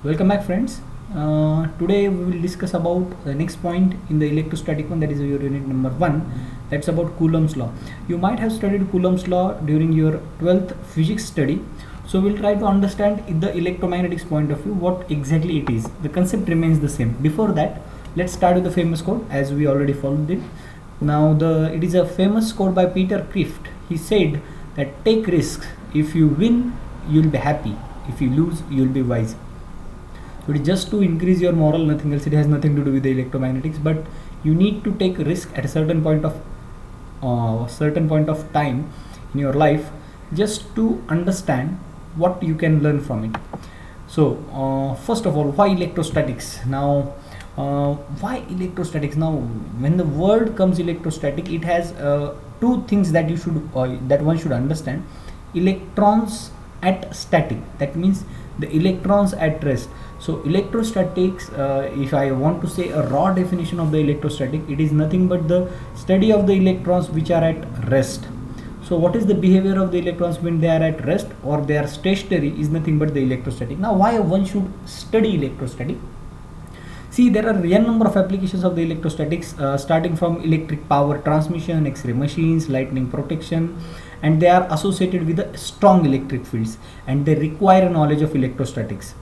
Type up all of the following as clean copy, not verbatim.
Welcome back, friends. Today we will discuss about the next point in the electrostatic one, that is your unit number 1. That's about Coulomb's law. You might have studied Coulomb's law during your 12th physics study. So we'll try to understand in the electromagnetics point of view what exactly it is. The concept remains the same. Before that, let's start with the famous quote as we already followed it. Now it is a famous quote by Peter Kieft. He said that take risks. If you win, you'll be happy. If you lose, you'll be wise. So it is just to increase your moral, nothing else. It has nothing to do with the electromagnetics, but you need to take a risk at a certain point of time in your life, just to understand what you can learn from it. So first of all, why electrostatics? Now why electrostatics? Now when the word comes electrostatic, it has two things that that one should understand. Electrons at static, that means the electrons at rest. So electrostatics, if I want to say a raw definition of the electrostatic, it is nothing but the study of the electrons which are at rest. So what is the behavior of the electrons when they are at rest or they are stationary is nothing but the electrostatic. Now why one should study electrostatic? See, there are n number of applications of the electrostatics, starting from electric power transmission, X-ray machines, lightning protection, and they are associated with the strong electric fields and they require knowledge of electrostatics.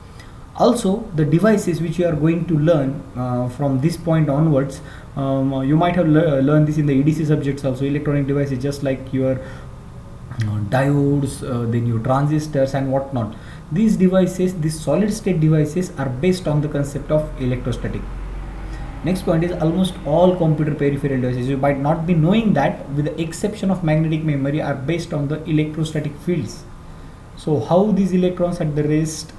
Also, the devices which you are going to learn from this point onwards, you might have learned this in the EDC subjects also. Electronic devices, just like your diodes, then your transistors and whatnot. These devices, these solid state devices, are based on the concept of electrostatic. Next point is almost all computer peripheral devices, you might not be knowing that, with the exception of magnetic memory, are based on the electrostatic fields. So how these electrons at the rest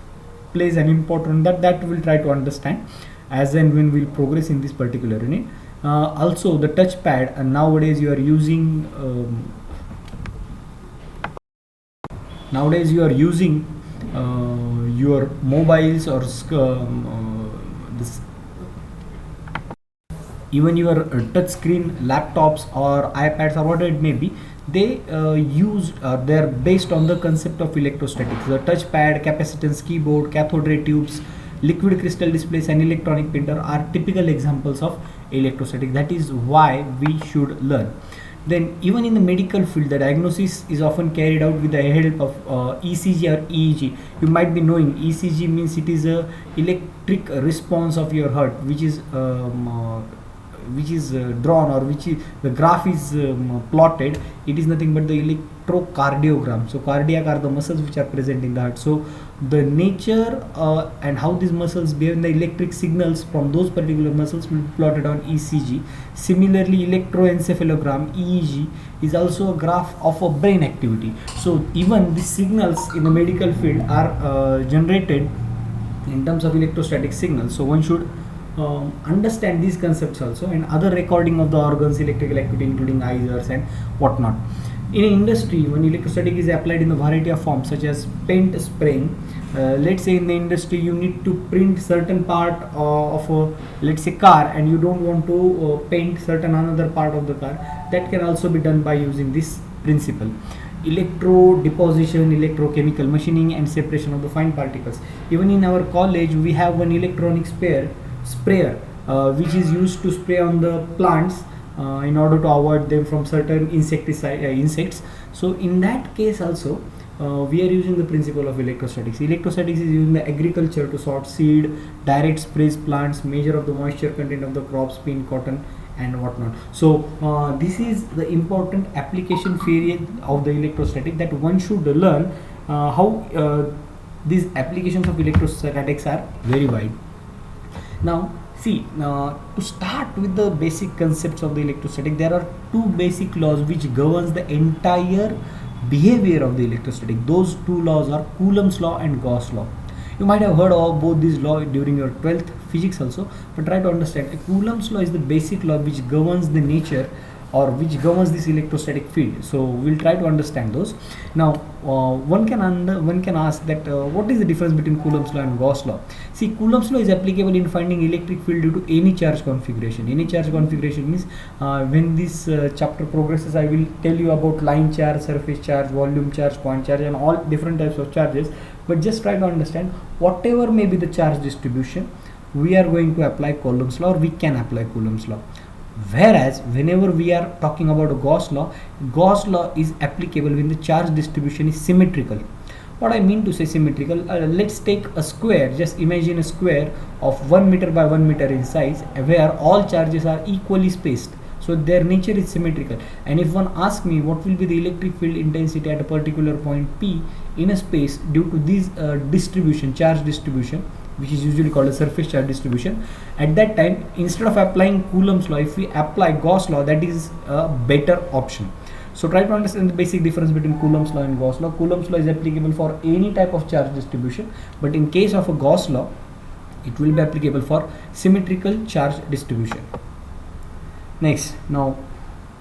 plays an important, that we'll try to understand as and when we'll progress in this particular unit. Also the touchpad, and nowadays you are using your mobiles or this, even your touch screen laptops or iPads or whatever it may be, they they're based on the concept of electrostatics. The touchpad, capacitance keyboard, cathode ray tubes, liquid crystal displays and electronic printer are typical examples of electrostatic. That is why we should learn. Then even in the medical field, the diagnosis is often carried out with the help of ECG or EEG. You might be knowing ECG means it is a electric response of your heart, which is drawn, or which is the graph is plotted. It is nothing but the electrocardiogram. So cardiac are the muscles which are present in the heart. So the nature and how these muscles behave in the electric signals from those particular muscles will be plotted on ECG. Similarly, electroencephalogram, EEG, is also a graph of a brain activity. So even these signals in the medical field are generated in terms of electrostatic signals. So one should understand these concepts also, and other recording of the organs, electrical activity, including eyes, ears and whatnot. In industry, when electrostatic is applied in a variety of forms such as paint spraying, let's say in the industry you need to print certain part of a, let's say, car, and you don't want to paint certain another part of the car, that can also be done by using this principle. Electro deposition, electrochemical machining and separation of the fine particles. Even in our college we have one electronic sprayer which is used to spray on the plants in order to avoid them from certain insects. So in that case also we are using the principle of electrostatics. Electrostatics is using the agriculture to sort seed, direct sprays plants, measure of the moisture content of the crops, bean, cotton and whatnot. So this is the important application field of the electrostatic that one should learn. How these applications of electrostatics are very wide. Now see, to start with the basic concepts of the electrostatic, there are two basic laws which governs the entire behavior of the electrostatic. Those two laws are Coulomb's law and Gauss law. You might have heard of both these laws during your 12th physics also, but try to understand. Coulomb's law is the basic law which governs the nature, or which governs this electrostatic field. So we'll try to understand those. Now one can ask that what is the difference between Coulomb's law and Gauss law? See, Coulomb's law is applicable in finding electric field due to any charge configuration. Any charge configuration means when this chapter progresses, I will tell you about line charge, surface charge, volume charge, point charge and all different types of charges. but just try to understand whatever may be the charge distribution, we are going to apply Coulomb's law, or we can apply Coulomb's law. Whereas whenever we are talking about Gauss law is applicable when the charge distribution is symmetrical. What I mean to say symmetrical, let's take a square. Just imagine a square of 1 meter by 1 meter in size, where all charges are equally spaced. So their nature is symmetrical. And if one asks me what will be the electric field intensity at a particular point P in a space due to this distribution, charge distribution, which is usually called a surface charge distribution, at that time, instead of applying Coulomb's law, if we apply Gauss law, that is a better option. So try to understand the basic difference between Coulomb's law and Gauss law. Coulomb's law is applicable for any type of charge distribution, but in case of a Gauss law, it will be applicable for symmetrical charge distribution. Next, now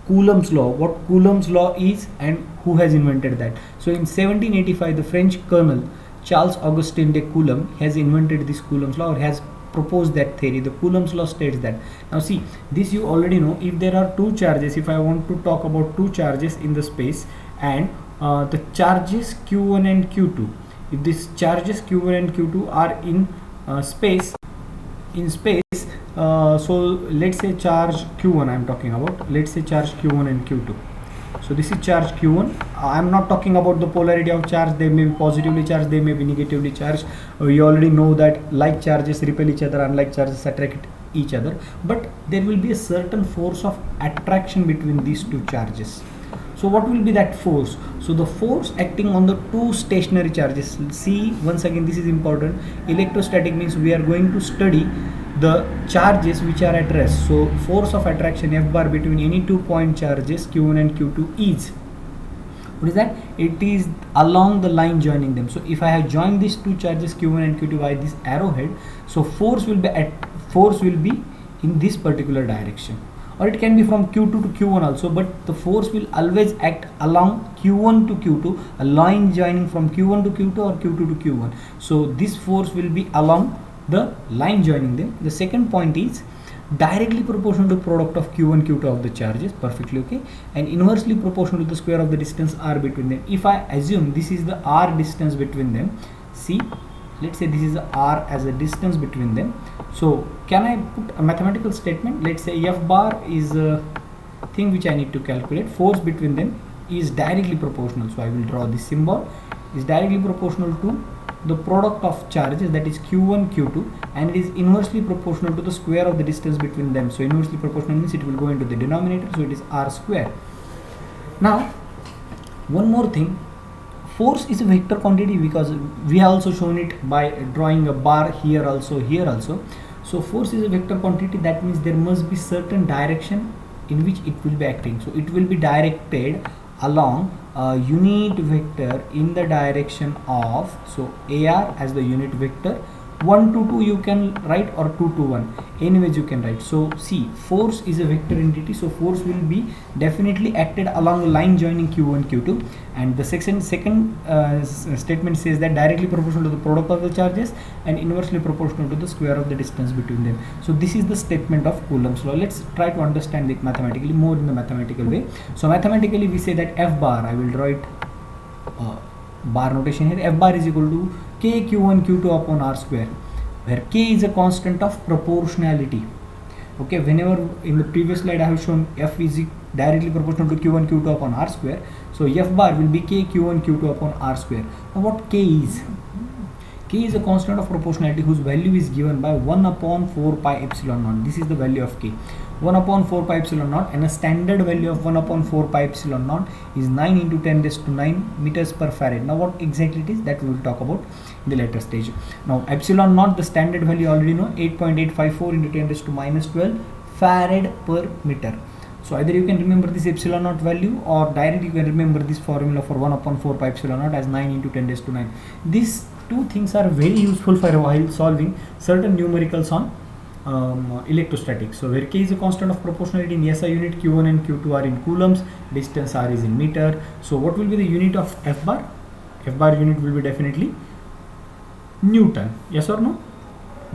Coulomb's law. What Coulomb's law is and who has invented that? So in 1785, the French Colonel Charles Augustin de Coulomb has invented this Coulomb's law, or has proposed that theory. The Coulomb's law states that. Now see, this you already know. If there are two charges, if I want to talk about two charges in the space, and the charges q1 and q2, if these charges q1 and q2 are in space, so let's say charge q1 I am talking about, let's say charge q1 and q2. So this is charge q1. I am not talking about the polarity of charge. They may be positively charged, they may be negatively charged. You already know that like charges repel each other, unlike charges attract each other. But there will be a certain force of attraction between these two charges. So what will be that force? So the force acting on the two stationary charges. See, once again, this is important. Electrostatic means we are going to study the charges which are at rest. So force of attraction F bar between any 2 point charges Q1 and Q2 is, what is that? It is along the line joining them. So if I have joined these two charges Q1 and Q2 by this arrowhead, so force will be in this particular direction, or it can be from Q2 to Q1 also, but the force will always act along Q1 to Q2, a line joining from Q1 to Q2 or Q2 to Q1. So this force will be along the line joining them. The second point is directly proportional to product of q1 q2 of the charges, perfectly okay, and inversely proportional to the square of the distance r between them. If I assume this is the r distance between them, see, let's say this is r as a distance between them, so can I put a mathematical statement? Let's say F bar is a thing which I need to calculate. Force between them is directly proportional, so I will draw this symbol, is directly proportional to the product of charges, that is q1 q2, and it is inversely proportional to the square of the distance between them. So inversely proportional means it will go into the denominator, so it is r square. Now one more thing, force is a vector quantity, because we have also shown it by drawing a bar here also, here also. So force is a vector quantity, that means there must be certain direction in which it will be acting. So it will be directed along a unit vector in the direction of, so AR as the unit vector, 1 to 2 you can write, or 2 to 1, anyways you can write. So see, force is a vector entity, so force will be definitely acted along a line joining q1 q2, and the second statement says that directly proportional to the product of the charges and inversely proportional to the square of the distance between them. So this is the statement of Coulomb's law. Let's try to understand it mathematically, more in the mathematical way. So mathematically we say that F bar, I will draw it bar notation here, F bar is equal to k q1 q2 upon r square, where k is a constant of proportionality. Okay, whenever in the previous slide I have shown F is directly proportional to q1 q2 upon r square, so F bar will be k q1 q2 upon r square. Now what k is? K is a constant of proportionality whose value is given by 1 upon 4 pi epsilon naught. This is the value of k, 1 upon 4 pi epsilon naught, and a standard value of 1 upon 4 pi epsilon naught is 9 into 10 raised to 9 meters per farad. Now what exactly it is, that we will talk about in the later stage. Now epsilon naught, the standard value already know, 8.854 into 10 raised to minus 12 farad per meter. So either you can remember this epsilon naught value, or directly you can remember this formula for 1 upon 4 pi epsilon naught as 9 into 10 raised to 9. These two things are very useful for while solving certain numericals on electrostatics. So where k is a constant of proportionality in SI unit, q1 and q2 are in coulombs, distance r is in meter. So what will be the unit of F bar? F bar unit will be definitely Newton, yes or no?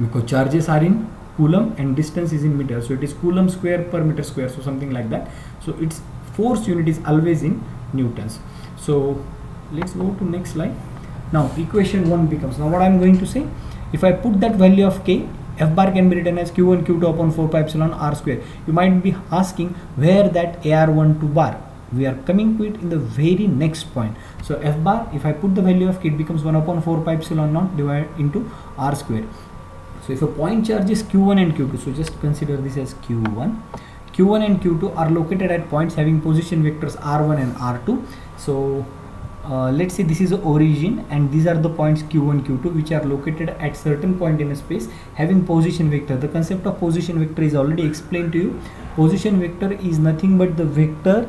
Because charges are in coulomb and distance is in meter, so it is coulomb square per meter square, so something like that. So its force unit is always in newtons. So let's go to next slide. Now equation 1 becomes, now what I'm going to say, if I put that value of k, f bar can be written as q1 q2 upon 4 pi epsilon r square. You might be asking where that ar12 bar, we are coming to it in the very next point. So f bar, if I put the value of k, it becomes 1 upon 4 pi epsilon naught divided into r square. So if a point charge is q1 and q2, so just consider this as q1. q1 and q2 are located at points having position vectors r1 and r2. So let's say this is the origin and these are the points q1 q2 which are located at certain point in a space having position vector. The concept of position vector is already explained to you. Position vector is nothing but the vector,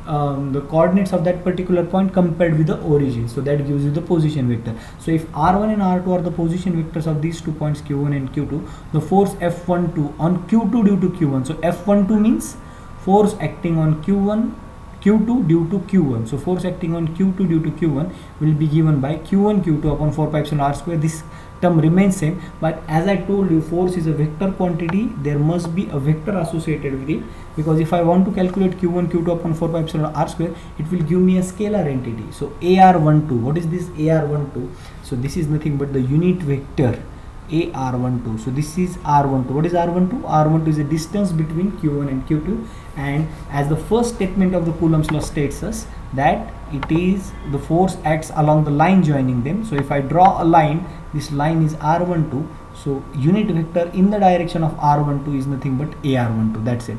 the coordinates of that particular point compared with the origin, so that gives you the position vector. So if r1 and r2 are the position vectors of these 2 points q1 and q2, the force F12 on q2 due to q1, so F12 means force acting on q2 due to q1, so force acting on q2 due to q1 will be given by q1 q2 upon 4 pi epsilon r square. This term remains same, but as I told you, force is a vector quantity, there must be a vector associated with it, because if I want to calculate q1 q2 upon 4 pi epsilon r square, it will give me a scalar entity. So ar12, what is this ar12? So this is nothing but the unit vector ar12. So this is r12. What is r12? R12 is the distance between q1 and q2, and as the first statement of the Coulomb's law states us that it is the force acts along the line joining them. So if I draw a line, this line is r12, so unit vector in the direction of r12 is nothing but ar12. That's it.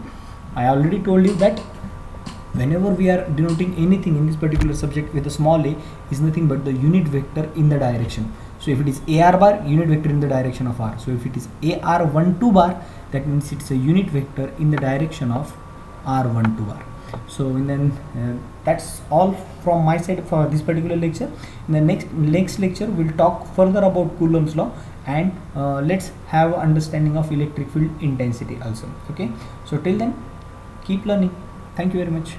I already told you that whenever we are denoting anything in this particular subject with a small a is nothing but the unit vector in the direction. So if it is ar bar, unit vector in the direction of r. So if it is ar12 bar, that means it's a unit vector in the direction of r12 bar. So and then that's all from my side for this particular lecture. In the next lecture we'll talk further about Coulomb's law, and let's have understanding of electric field intensity also. Okay, so till then keep learning. Thank you very much.